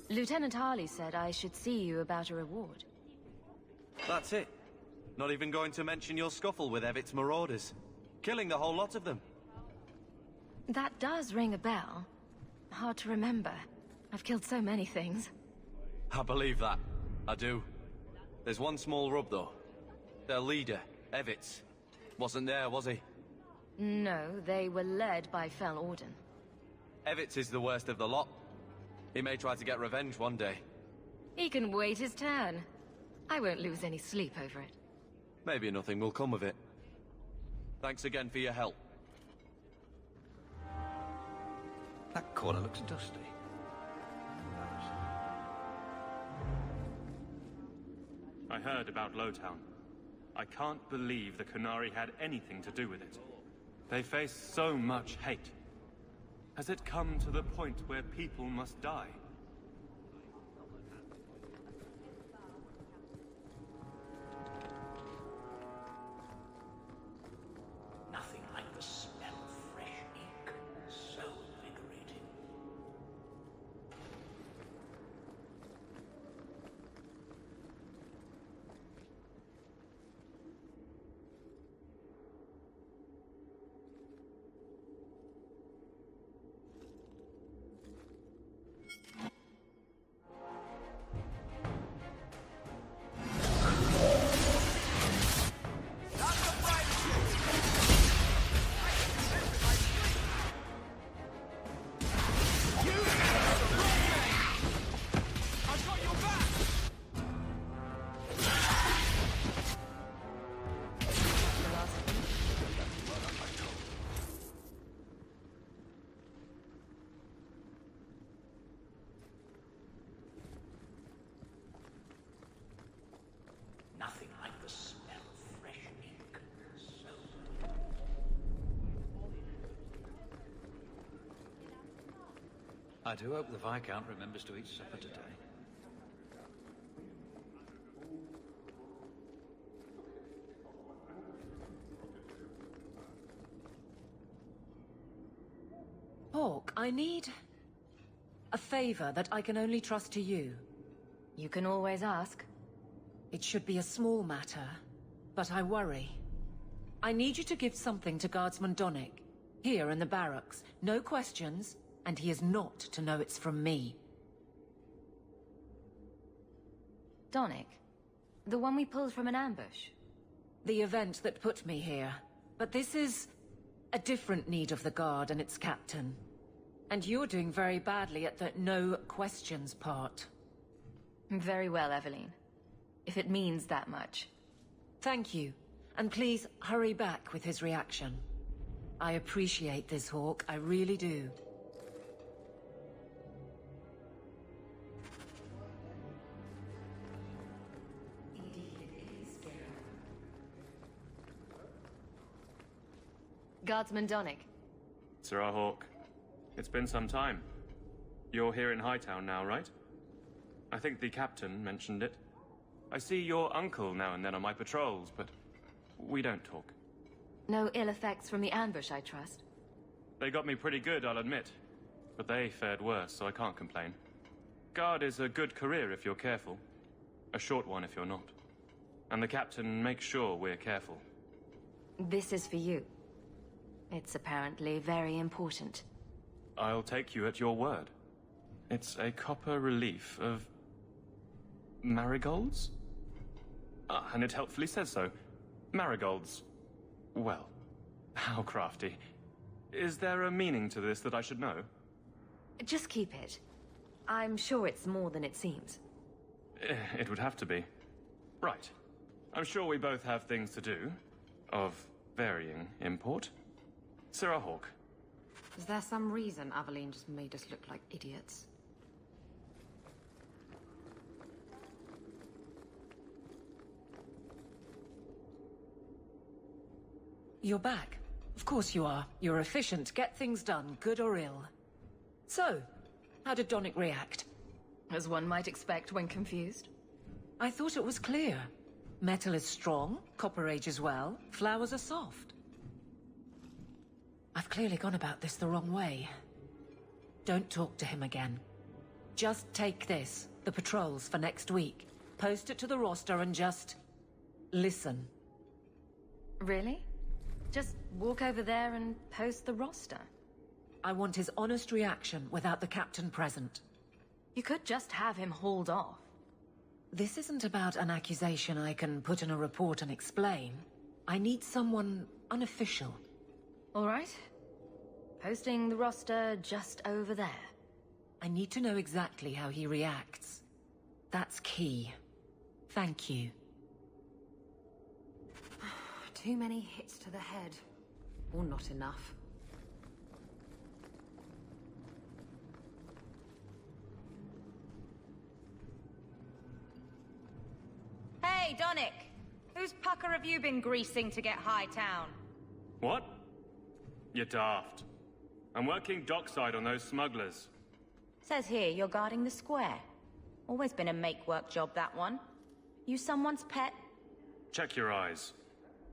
Lieutenant Harley said I should see you about a reward. That's it. Not even going to mention your scuffle with Evit's marauders. Killing the whole lot of them. That does ring a bell. Hard to remember. I've killed so many things. I believe that. I do. There's one small rub, though. Their leader, Evitz, wasn't there, was he? No, they were led by Fel Orden. Evitz is the worst of the lot. He may try to get revenge one day. He can wait his turn. I won't lose any sleep over it. Maybe nothing will come of it. Thanks again for your help. That corner looks dusty. I heard about Lowtown. I can't believe the Qunari had anything to do with it. They face so much hate. Has it come to the point where people must die? Nothing like the smell of fresh ink. So invigorating. Nothing like the smell of fresh ink. So... I do hope the Viscount remembers to eat supper today. Hawke, I need a favor that I can only trust to you. You can always ask. It should be a small matter, but I worry. I need you to give something to Guardsman Donnic, here in the barracks. No questions, and he is not to know it's from me. Donnic? The one we pulled from an ambush? The event that put me here. But this is a different need of the Guard and its captain. And you're doing very badly at the no questions part. Very well, Evelyn. If it means that much. Thank you. And please, hurry back with his reaction. I appreciate this, Hawke. I really do. Guardsman Donnic. Sirrah Hawke, it's been some time. You're here in Hightown now, right? I think the captain mentioned it. I see your uncle now and then on my patrols, but we don't talk. No ill effects from the ambush, I trust? They got me pretty good, I'll admit. But they fared worse, so I can't complain. Guard is a good career if you're careful. A short one if you're not. And the captain makes sure we're careful. This is for you. It's apparently very important. I'll take you at your word. It's a copper relief of... marigolds? Ah, and it helpfully says so. Marigolds. Well, how crafty. Is there a meaning to this that I should know? Just keep it. I'm sure it's more than it seems. It would have to be. Right. I'm sure we both have things to do. Of varying import. Sirrah Hawke. Is there some reason Aveline just made us look like idiots? You're back. Of course you are. You're efficient. Get things done, good or ill. So, how did Donnic react? As one might expect when confused. I thought it was clear. Metal is strong, copper ages well, flowers are soft. I've clearly gone about this the wrong way. Don't talk to him again. Just take this, the patrols for next week. Post it to the roster and just... listen. Really? Just walk over there and post the roster? I want his honest reaction without the captain present. You could just have him hauled off. This isn't about an accusation I can put in a report and explain. I need someone unofficial. All right. Posting the roster just over there. I need to know exactly how he reacts. That's key. Thank you. Too many hits to the head. Or not enough. Hey, Donnic! Whose pucker have you been greasing to get Hightown? What? You're daft. I'm working dockside on those smugglers. Says here you're guarding the square. Always been a make-work job, that one. You someone's pet? Check your eyes.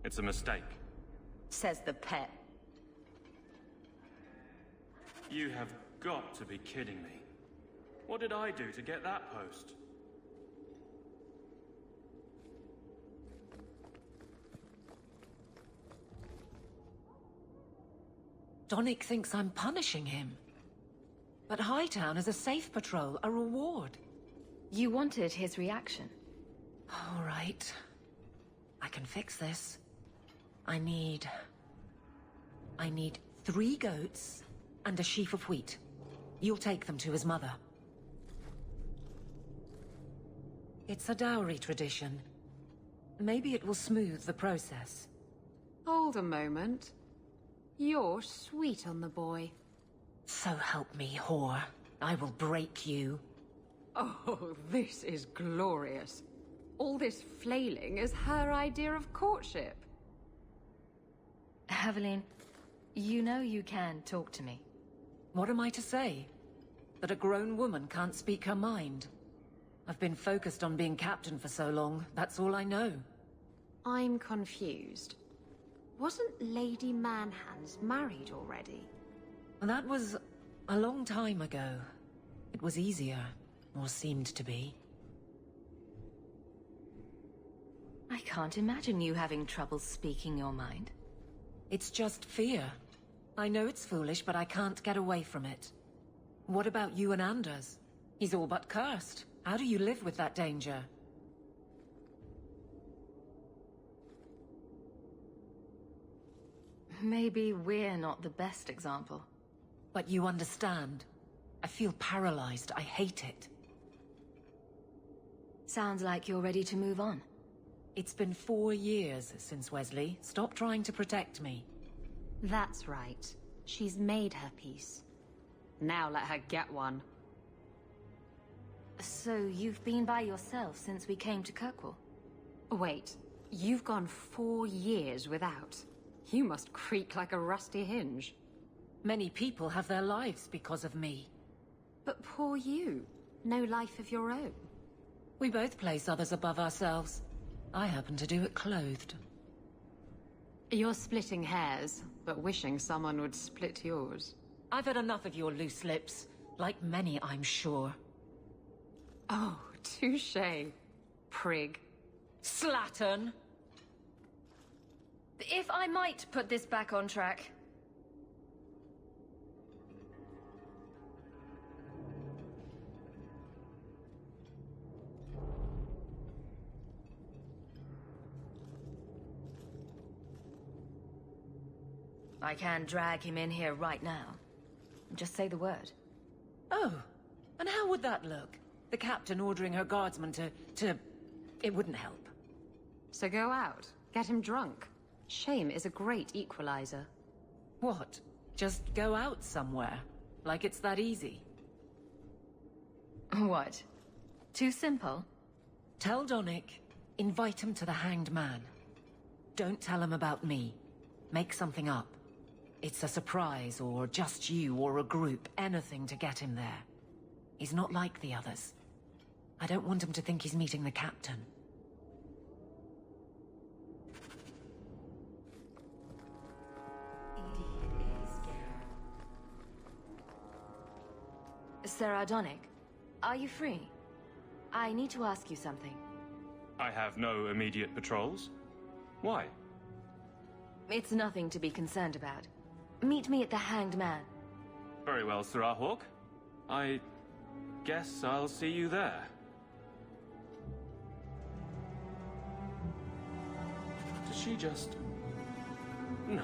It's a mistake. Says the pet. You have got to be kidding me. What did I do to get that post? Donnic thinks I'm punishing him. But Hightown is a safe patrol, a reward. You wanted his reaction. All right. I can fix this. I need 3 goats and a sheaf of wheat. You'll take them to his mother. It's a dowry tradition. Maybe it will smooth the process. Hold a moment. You're sweet on the boy. So help me, whore. I will break you. Oh, this is glorious. All this flailing is her idea of courtship. Aveline, you know you can talk to me. What am I to say? That a grown woman can't speak her mind? I've been focused on being captain for so long, that's all I know. I'm confused. Wasn't Lady Manhands married already? That was a long time ago. It was easier, or seemed to be. I can't imagine you having trouble speaking your mind. It's just fear. I know it's foolish, but I can't get away from it. What about you and Anders? He's all but cursed. How do you live with that danger? Maybe we're not the best example. But you understand. I feel paralyzed. I hate it. Sounds like you're ready to move on. It's been 4 years since Wesley. Stop trying to protect me. That's right. She's made her peace. Now let her get one. So you've been by yourself since we came to Kirkwall? Wait, you've gone 4 years without. You must creak like a rusty hinge. Many people have their lives because of me. But poor you. No life of your own. We both place others above ourselves. I happen to do it clothed. You're splitting hairs, but wishing someone would split yours. I've had enough of your loose lips. Like many, I'm sure. Oh, touché. Prig. Slattern! If I might put this back on track. I can drag him in here right now. Just say the word. Oh, and how would that look? The captain ordering her guardsmen to... It wouldn't help. So go out. Get him drunk. Shame is a great equalizer. What? Just go out somewhere? Like it's that easy? What? Too simple? Tell Donnic, invite him to the Hanged Man. Don't tell him about me. Make something up. It's a surprise, or just you, or a group, anything to get him there. He's not like the others. I don't want him to think he's meeting the captain. Sarah Donnic, Are you free? I need to ask you something. I have no immediate patrols. Why? It's nothing to be concerned about. Meet me at the Hanged Man. Very well, Sirrah Hawk. I guess I'll see you there. Did she just... No.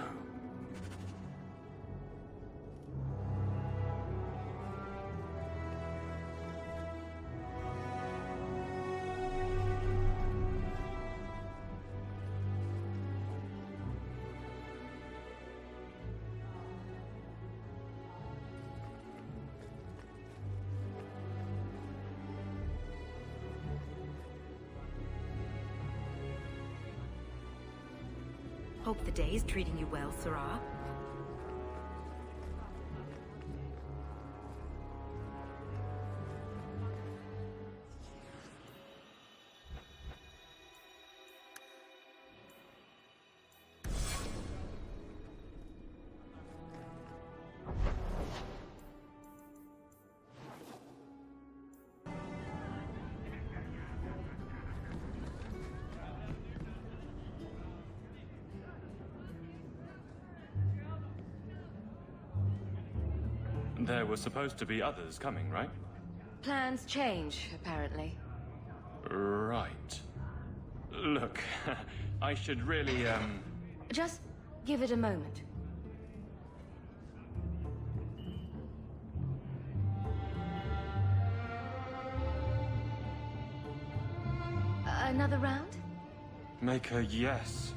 Hope the day is treating you well, Sirrah. There were supposed to be others coming, right? Plans change, apparently. Right. Look, I should really, Just give it a moment. Another round? make a yes.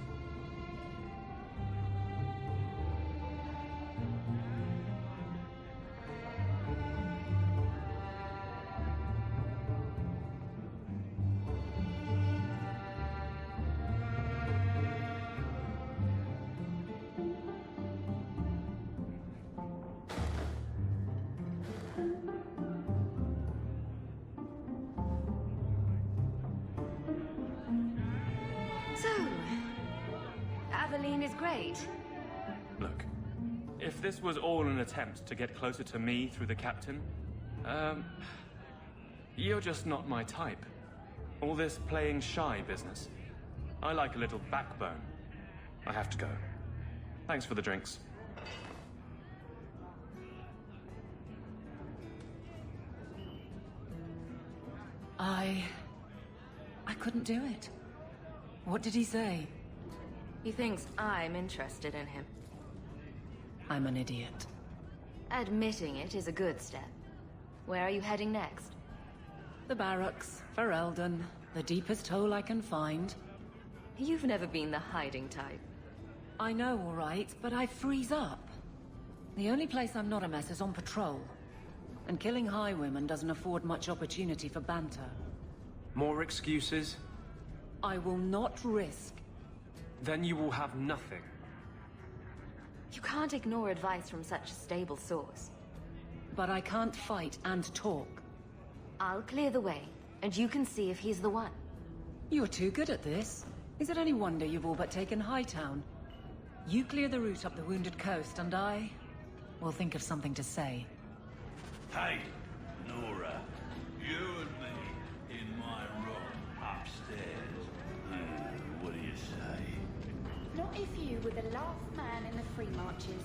So, Aveline is great. Look, if this was all an attempt to get closer to me through the captain, you're just not my type. All this playing shy business. I like a little backbone. I have to go. Thanks for the drinks. I couldn't do it. What did he say? He thinks I'm interested in him. I'm an idiot. Admitting it is a good step. Where are you heading next? The barracks, Ferelden, the deepest hole I can find. You've never been the hiding type. I know, all right, but I freeze up. The only place I'm not a mess is on patrol. And killing highwaymen doesn't afford much opportunity for banter. More excuses? I will not risk. Then you will have nothing. You can't ignore advice from such a stable source. But I can't fight and talk. I'll clear the way, and you can see if he's the one. You're too good at this. Is it any wonder you've all but taken Hightown? You clear the route up the Wounded Coast, and I will think of something to say. Hey, Nora, you and me in my room upstairs. What do you say? Not if you were the last man in the Free Marches.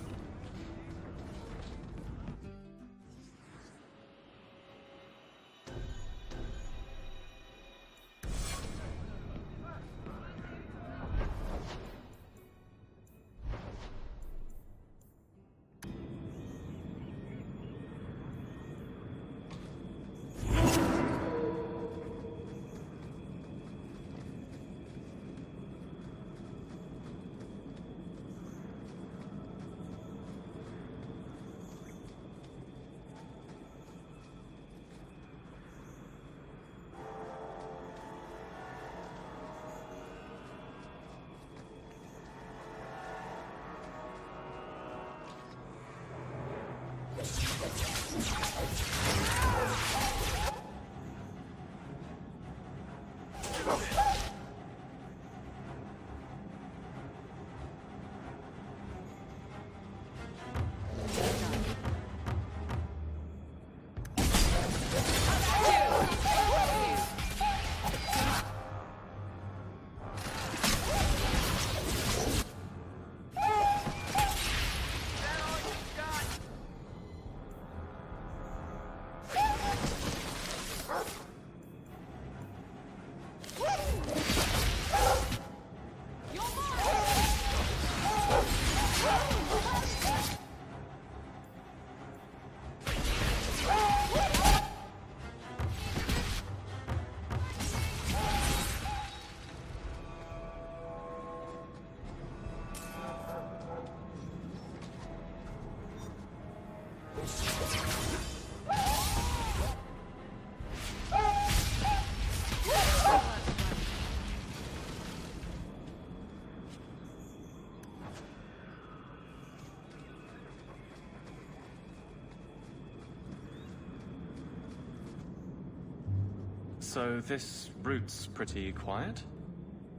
So this route's pretty quiet?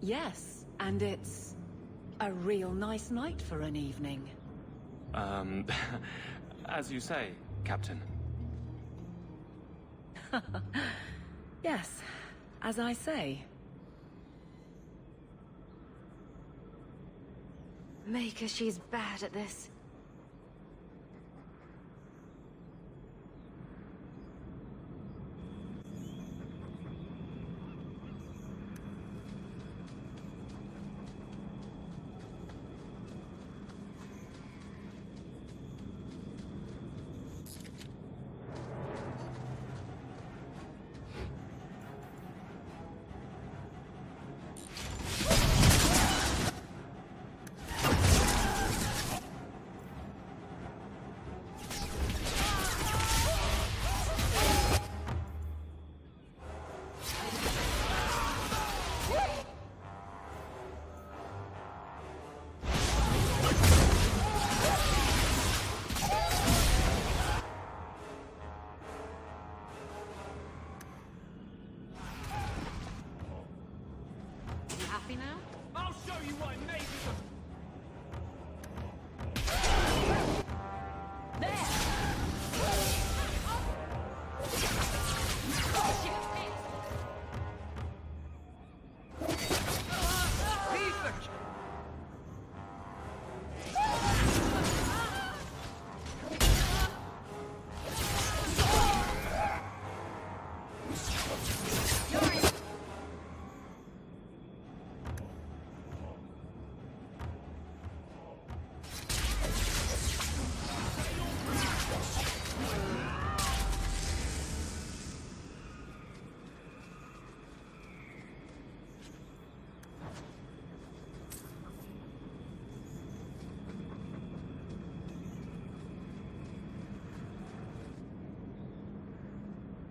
Yes, and it's a real nice night for an evening. As you say, Captain. Yes, as I say. Maker, she's bad at this. Happy now? I'll show you what it made of.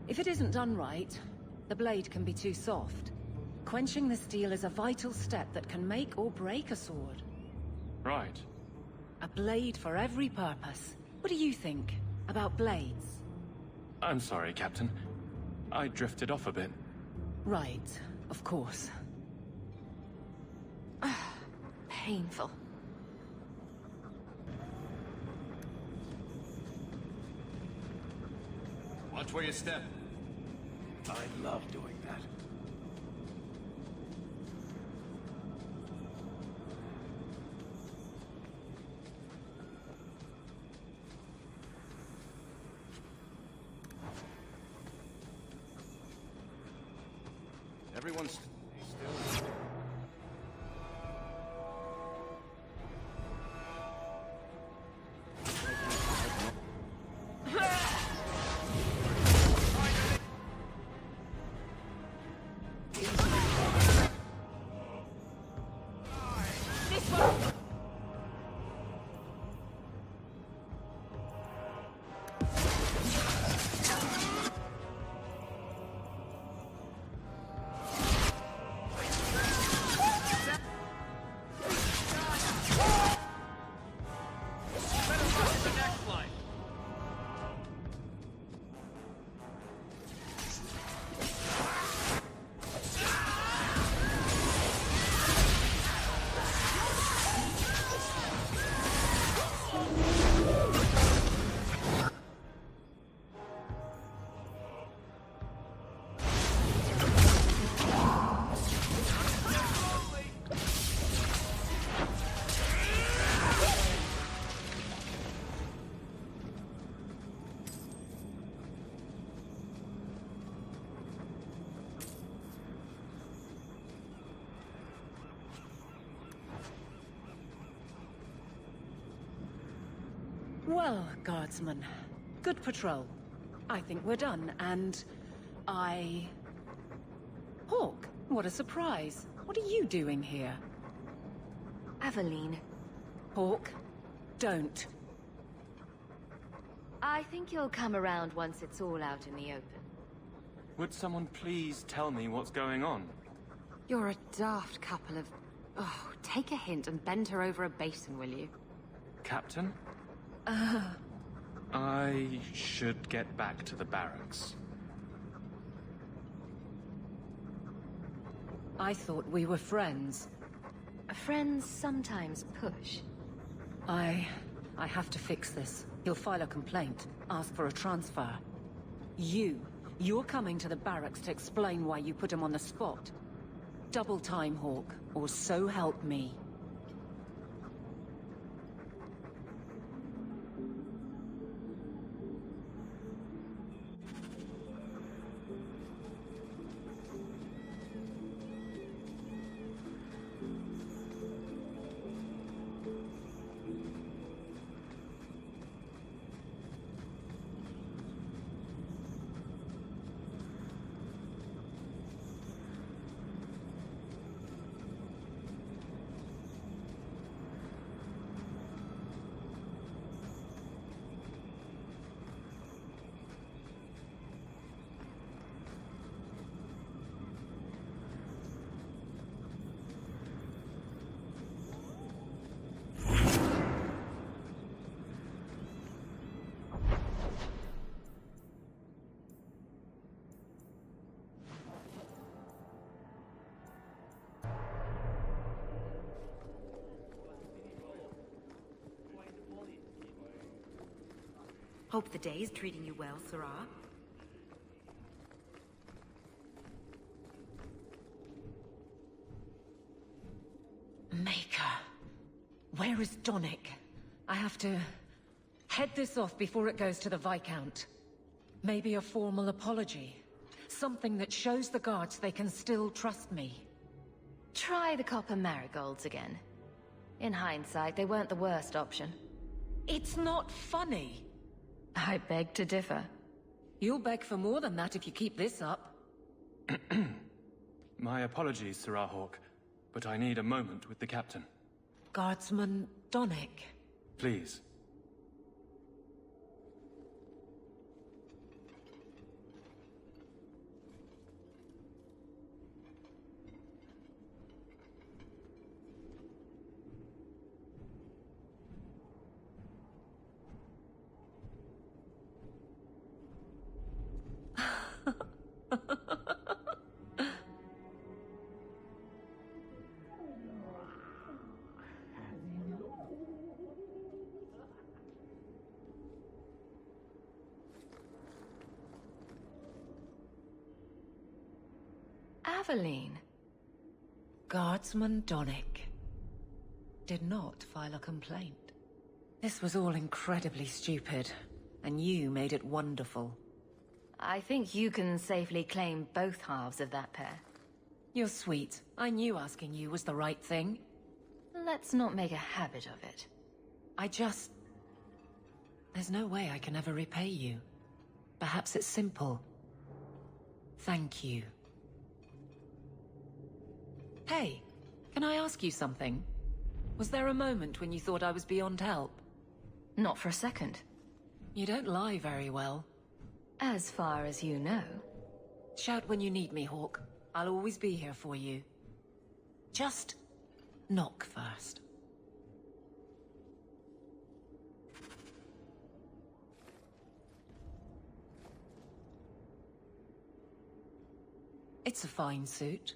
If it isn't done right, the blade can be too soft. Quenching the steel is a vital step that can make or break a sword. Right. A blade for every purpose. What do you think about blades? I'm sorry, Captain. I drifted off a bit. Right, of course. Painful. Watch where you step. I love doing that. Everyone's still. Well, Guardsman, good patrol. I think we're done, and Hawk, what a surprise. What are you doing here? Aveline, Hawk, don't. I think you'll come around once it's all out in the open. Would someone please tell me what's going on? You're a daft couple of... Oh, take a hint and bend her over a basin, will you? Captain? I should get back to the barracks. I thought we were friends. Friends sometimes push. I have to fix this. He'll file a complaint, ask for a transfer. You're coming to the barracks to explain why you put him on the spot. Double time, Hawke, or so help me. Hope the day's treating you well, Sarah. Maker. Where is Donnic? I have to head this off before it goes to the Viscount. Maybe a formal apology. Something that shows the guards they can still trust me. Try the copper marigolds again. In hindsight, they weren't the worst option. It's not funny. I beg to differ. You'll beg for more than that if you keep this up. My apologies, Sarah Hawke, but I need a moment with the captain. Guardsman Donnic. Please. Aveline. Guardsman Donnic did not file a complaint. This was all incredibly stupid, and you made it wonderful. I think you can safely claim both halves of that pair. You're sweet. I knew asking you was the right thing. Let's not make a habit of it. There's no way I can ever repay you. Perhaps it's simple. Thank you. Hey, can I ask you something? Was there a moment when you thought I was beyond help? Not for a second. You don't lie very well. As far as you know. Shout when you need me, Hawke. I'll always be here for you. Just knock first. It's a fine suit.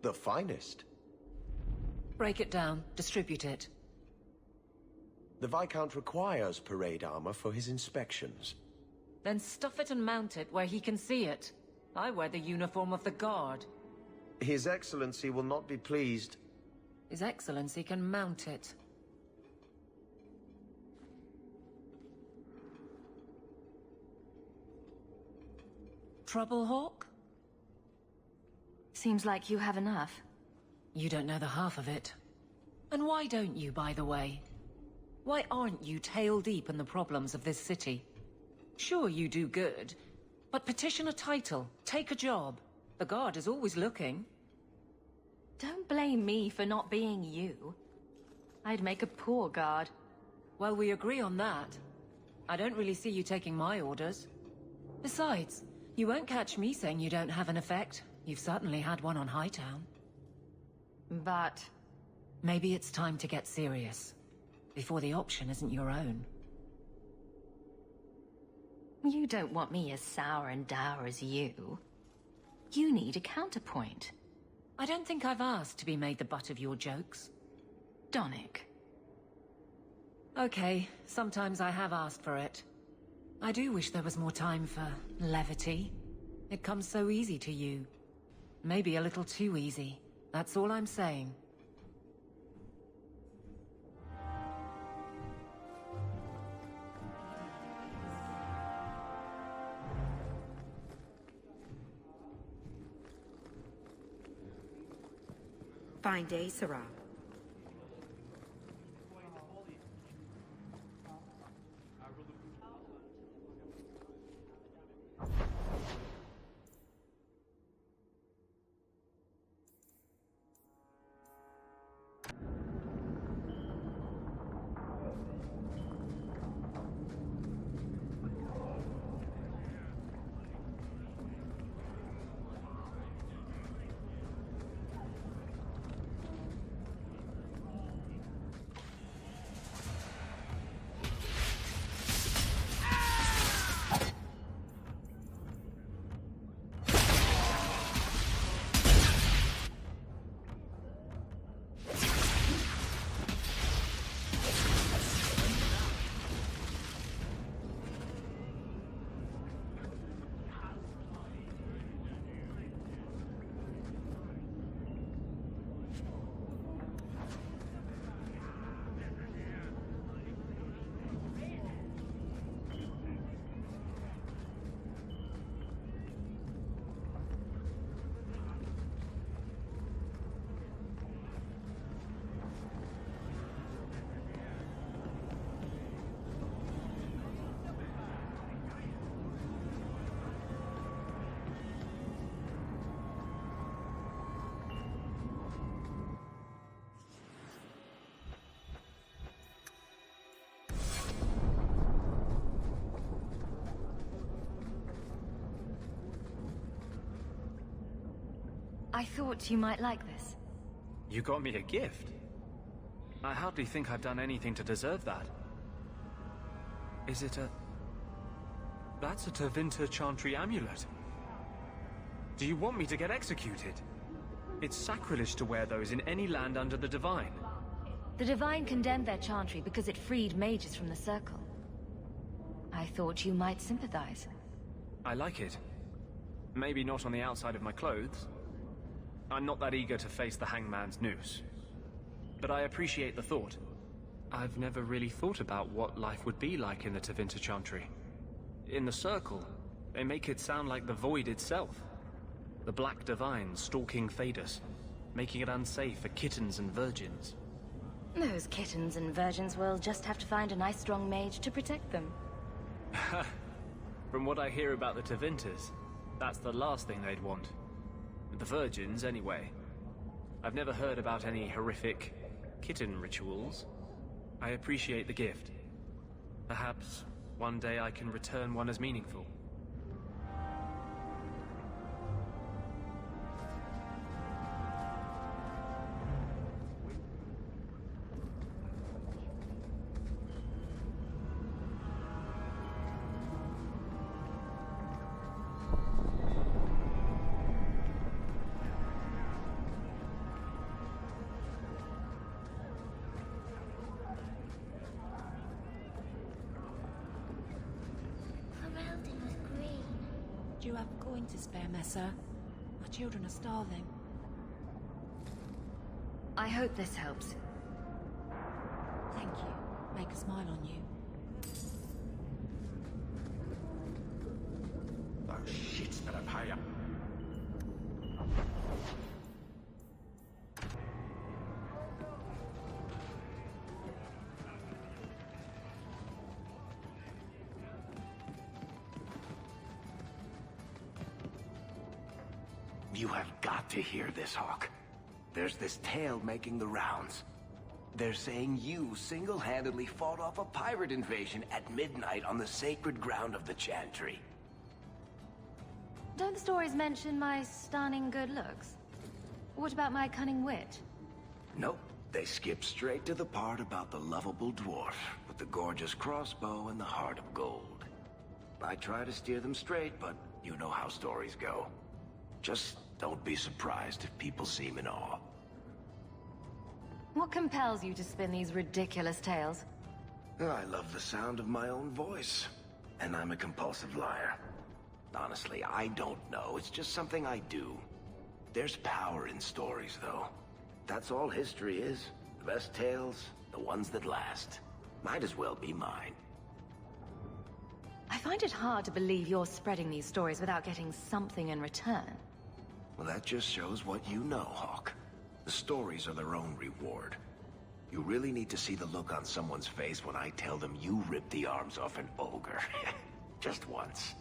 The finest. Break it down, distribute it. The Viscount requires parade armor for his inspections. Then stuff it and mount it where he can see it. I wear the uniform of the Guard. His Excellency will not be pleased. His Excellency can mount it. Trouble, Hawke? Seems like you have enough. You don't know the half of it. And why don't you, by the way? Why aren't you tail deep in the problems of this city? Sure, you do good, but petition a title, take a job. The Guard is always looking. Don't blame me for not being you. I'd make a poor guard. Well, we agree on that. I don't really see you taking my orders. Besides, you won't catch me saying you don't have an effect. You've certainly had one on Hightown. But... maybe it's time to get serious. Before the option isn't your own. You don't want me as sour and dour as you. You need a counterpoint. I don't think I've asked to be made the butt of your jokes. Donick. Okay, sometimes I have asked for it. I do wish there was more time for levity. It comes so easy to you. Maybe a little too easy. That's all I'm saying. Fine day, Sarah. I thought you might like this. You got me a gift? I hardly think I've done anything to deserve that. Is it a... That's a Tevinter Chantry amulet. Do you want me to get executed? It's sacrilege to wear those in any land under the Divine. The Divine condemned their chantry because it freed mages from the Circle. I thought you might sympathize. I like it. Maybe not on the outside of my clothes. I'm not that eager to face the hangman's noose. But I appreciate the thought. I've never really thought about what life would be like in the Tevinter Chantry. In the Circle, they make it sound like the Void itself. The Black Divine stalking Thedas, making it unsafe for kittens and virgins. Those kittens and virgins will just have to find a nice strong mage to protect them. From what I hear about the Tevinters, that's the last thing they'd want. The virgins, anyway. I've never heard about any horrific kitten rituals. I appreciate the gift. Perhaps one day I can return one as meaningful. Do you have a coin to spare, Messer? My children are starving. I hope this helps. Thank you. Make a smile on you. Those shits better pay up. You have got to hear this, Hawk. There's this tale making the rounds. They're saying you single-handedly fought off a pirate invasion at midnight on the sacred ground of the Chantry. Don't the stories mention my stunning good looks? What about my cunning wit? Nope. They skip straight to the part about the lovable dwarf with the gorgeous crossbow and the heart of gold. I try to steer them straight, but you know how stories go. Just Don't be surprised if people seem in awe. What compels you to spin these ridiculous tales? I love the sound of my own voice, and I'm a compulsive liar. Honestly, I don't know. It's just something I do. There's power in stories, though. That's all history is. The best tales, the ones that last. Might as well be mine. I find it hard to believe you're spreading these stories without getting something in return. Well, that just shows what you know, Hawk. The stories are their own reward. You really need to see the look on someone's face when I tell them you ripped the arms off an ogre. Just once.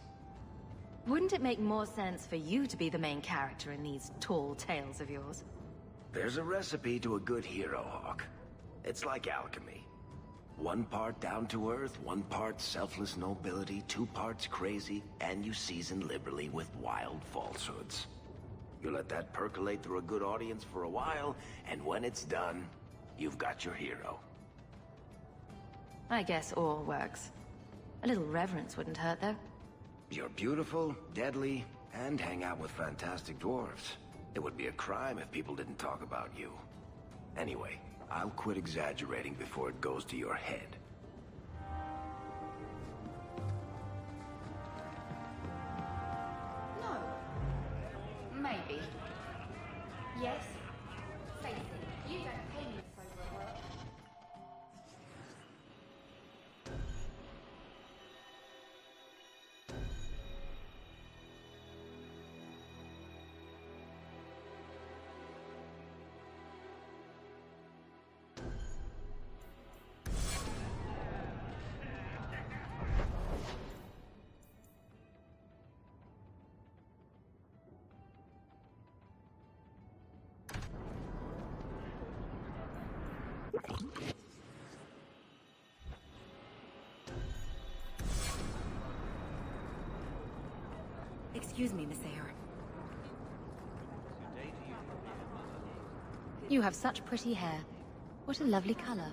Wouldn't it make more sense for you to be the main character in these tall tales of yours? There's a recipe to a good hero, Hawk. It's like alchemy. 1 part down to earth, 1 part selfless nobility, 2 parts crazy, and you season liberally with wild falsehoods. You let that percolate through a good audience for a while, and when it's done, you've got your hero. I guess all works. A little reverence wouldn't hurt, though. You're beautiful, deadly, and hang out with fantastic dwarves. It would be a crime if people didn't talk about you. Anyway, I'll quit exaggerating before it goes to your head. No. Maybe. Yes. Face it, you don't pay me for work. Excuse me, Miss Ayer. You have such pretty hair. What a lovely color.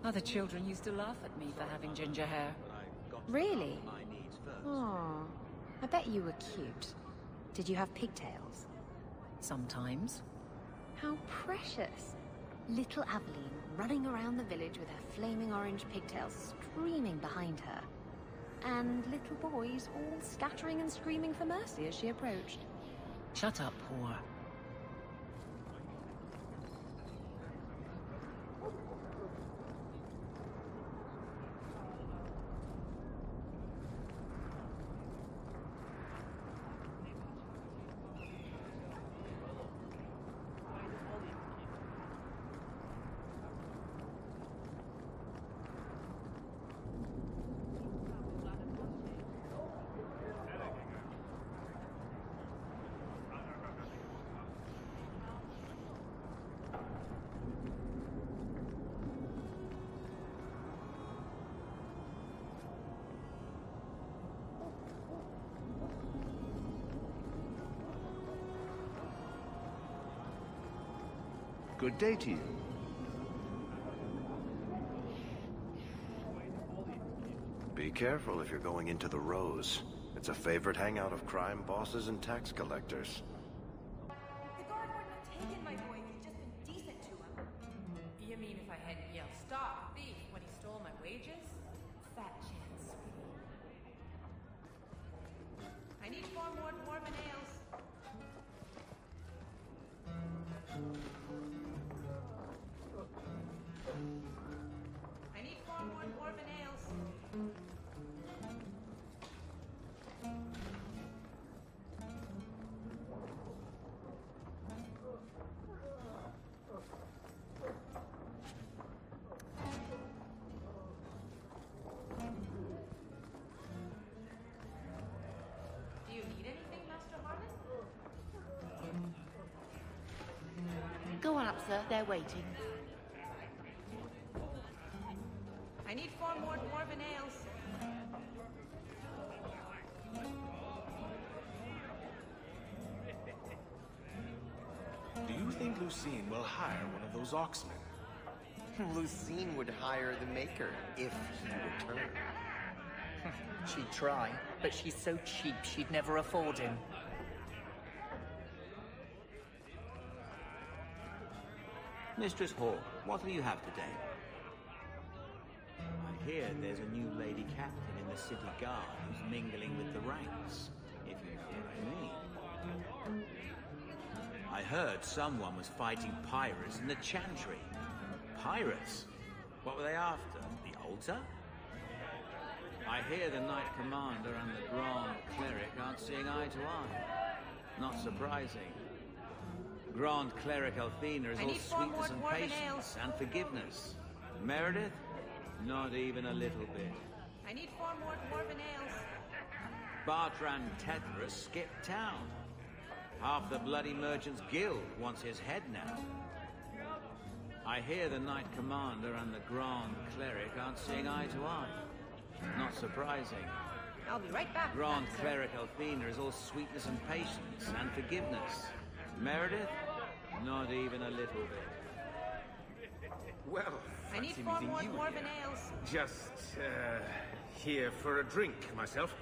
Other children used to laugh at me for having ginger hair. Really? Oh, I bet you were cute. Did you have pigtails? Sometimes. How precious. Little Aveline running around the village with her flaming orange pigtails streaming behind her. And little boys all scattering and screaming for mercy as she approached. Shut up, whore. Good day to you. Be careful if you're going into the Rose. It's a favorite hangout of crime bosses and tax collectors. The guard wouldn't have taken my boy if he'd just been decent to him. You mean if I hadn't yelled, "Stop, thief," when he stole my wages? Fat chance, sweetie. I need 4 more dwarven ales. I need 4 more dwarven ales. Do you need anything, Master Harlan? Go on up, sir. They're waiting. I need 4 more dwarven ales. Do you think Lucine will hire one of those Oxmen? Lucine would hire the Maker if he returned. She'd try, but she's so cheap she'd never afford him. Mistress Hawke, what will you have today? I hear there's a new lady captain in the city guard who's mingling with the ranks, if you know what I mean. I heard someone was fighting pirates in the Chantry. Pirates? What were they after? The altar? I hear the Knight Commander and the Grand Cleric aren't seeing eye to eye. Not surprising. Grand Cleric Althena is all sweetness and patience and forgiveness. Meredith? Not even a little bit. I need 4 more dwarven ales. Bartram Tethra skipped town. Half the bloody Merchants Guild wants his head now. I hear the Knight Commander and the Grand Cleric aren't seeing eye to eye. Not surprising. I'll be right back. Grand Cleric Althena is all sweetness and patience and forgiveness. Meredith? Not even a little bit. Well, I need fancy 4 meeting more you dwarven here. ales. Just, here for a drink, myself.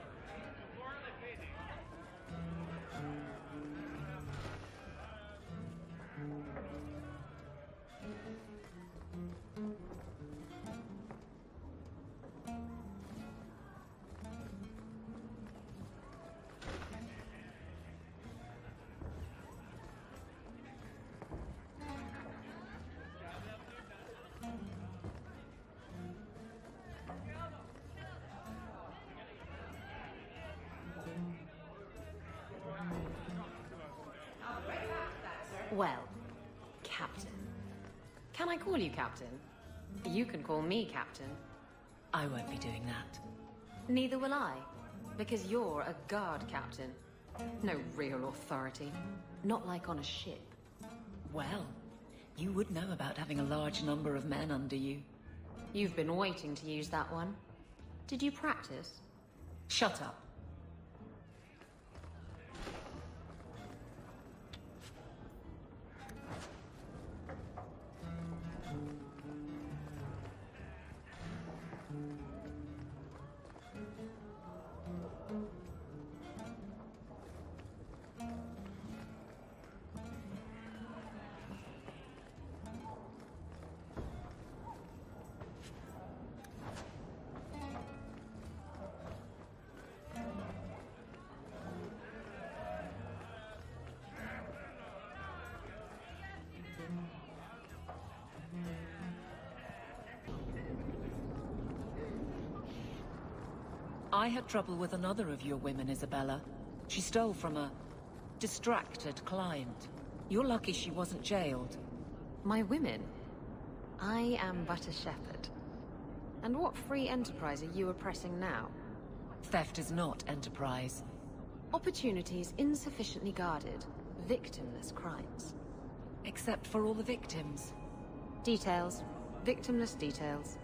Well, Captain. Can I call you Captain? You can call me Captain. I won't be doing that. Neither will I, because you're a guard captain. No real authority. Not like on a ship. Well, you would know about having a large number of men under you. You've been waiting to use that one. Did you practice? Shut up. I had trouble with another of your women, Isabella. She stole from a distracted client. You're lucky she wasn't jailed. My women? I am but a shepherd. And what free enterprise are you oppressing now? Theft is not enterprise. Opportunities insufficiently guarded. Victimless crimes. Except for all the victims. Details. Victimless details.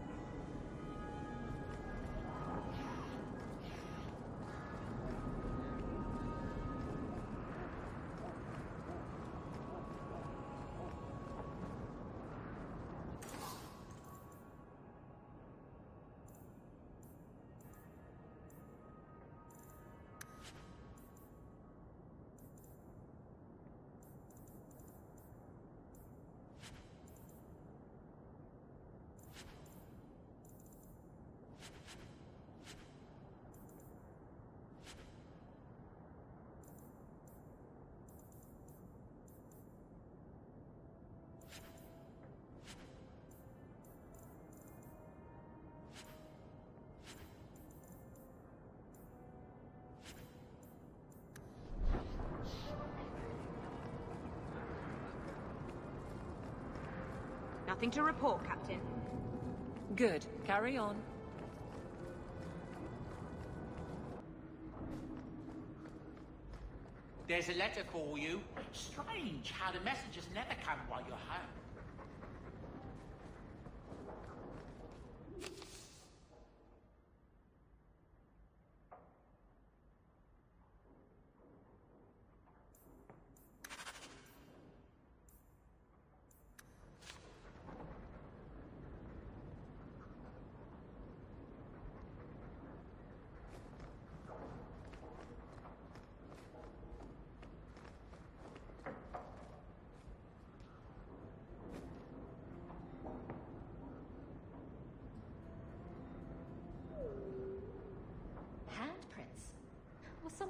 Nothing to report, Captain. Good. Carry on. There's a letter for you. Strange how the messages never come while you're home.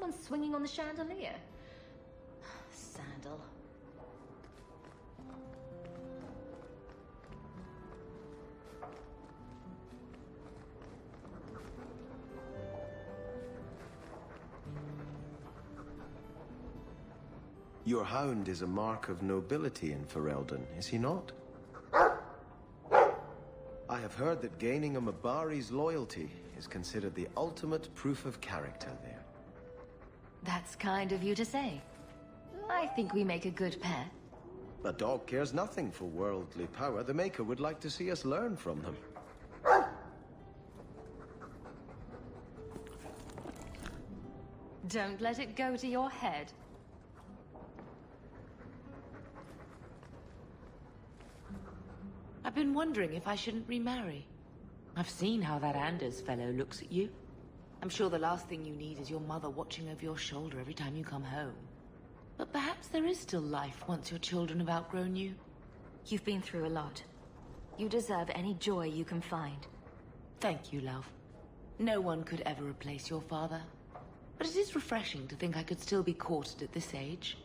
someone's swinging on the chandelier. Sandal. Your hound is a mark of nobility in Ferelden, is he not? I have heard that gaining a Mabari's loyalty is considered the ultimate proof of character there. That's kind of you to say. I think we make a good pair. A dog cares nothing for worldly power. The Maker would like to see us learn from them. Don't let it go to your head. I've been wondering if I shouldn't remarry. I've seen how that Anders fellow looks at you. I'm sure the last thing you need is your mother watching over your shoulder every time you come home. But perhaps there is still life once your children have outgrown you. You've been through a lot. You deserve any joy you can find. Thank you, love. No one could ever replace your father. But it is refreshing to think I could still be courted at this age.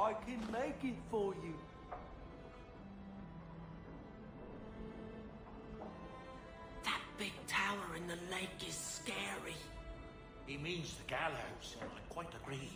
I can make it for you. That big tower in the lake is scary. He means the gallows, and I quite agree.